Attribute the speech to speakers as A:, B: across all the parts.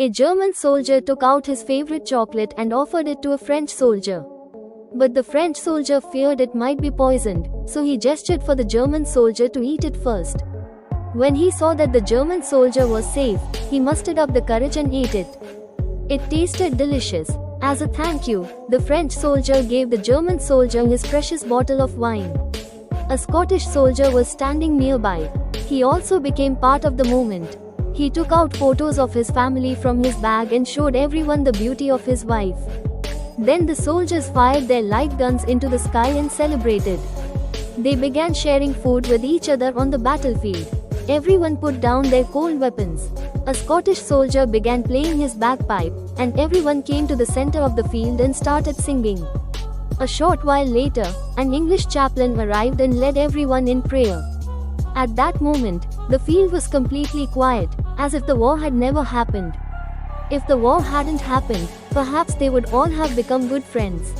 A: A German soldier took out his favorite chocolate and offered it to a French soldier. But the French soldier feared it might be poisoned, so he gestured for the German soldier to eat it first. When he saw that the German soldier was safe, he mustered up the courage and ate it. It tasted delicious. As a thank you, the French soldier gave the German soldier his precious bottle of wine. A Scottish soldier was standing nearby. He also became part of the moment. He took out photos of his family from his bag and showed everyone the beauty of his wife. Then the soldiers fired their light guns into the sky and celebrated. They began sharing food with each other on the battlefield. Everyone put down their cold weapons. A Scottish soldier began playing his bagpipe, and everyone came to the center of the field and started singing. A short while later, an English chaplain arrived and led everyone in prayer. At that moment, the field was completely quiet, as if the war had never happened. If the war hadn't happened, perhaps they would all have become good friends.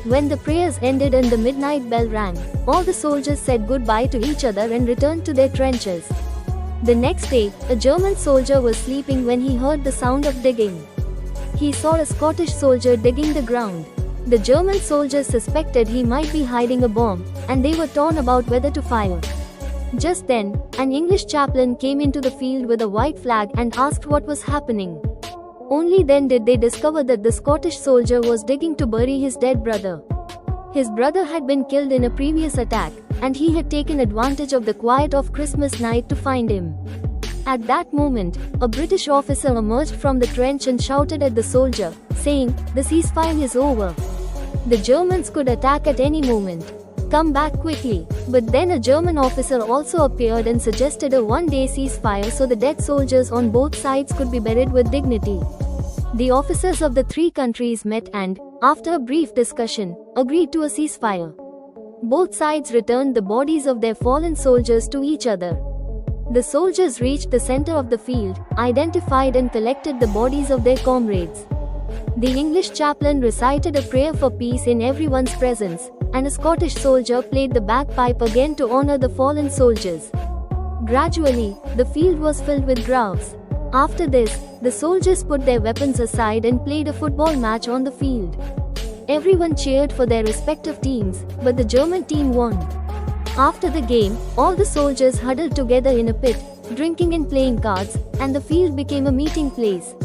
A: When the prayers ended and the midnight bell rang, all the soldiers said goodbye to each other and returned to their trenches. The next day, a German soldier was sleeping when he heard the sound of digging. He saw a Scottish soldier digging the ground. The German soldiers suspected he might be hiding a bomb, and they were torn about whether to fire. Just then, an English chaplain came into the field with a white flag and asked what was happening. Only then did they discover that the Scottish soldier was digging to bury his dead brother. His brother had been killed in a previous attack, and he had taken advantage of the quiet of Christmas night to find him. At that moment, a British officer emerged from the trench and shouted at the soldier, saying, "The ceasefire is over. The Germans could attack at any moment. Come back quickly." But then a German officer also appeared and suggested a one-day ceasefire so the dead soldiers on both sides could be buried with dignity. The officers of the three countries met and, after a brief discussion, agreed to a ceasefire. Both sides returned the bodies of their fallen soldiers to each other. The soldiers reached the center of the field, identified and collected the bodies of their comrades. The English chaplain recited a prayer for peace in everyone's presence, and a Scottish soldier played the bagpipe again to honor the fallen soldiers. Gradually, the field was filled with graves. After this, the soldiers put their weapons aside and played a football match on the field. Everyone cheered for their respective teams, but the German team won. After the game, all the soldiers huddled together in a pit, drinking and playing cards, and the field became a meeting place.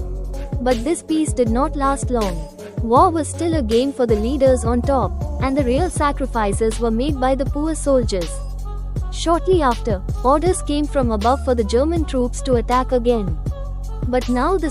A: But this peace did not last long. War was still a game for the leaders on top, and the real sacrifices were made by the poor soldiers. Shortly after, orders came from above for the German troops to attack again. But now the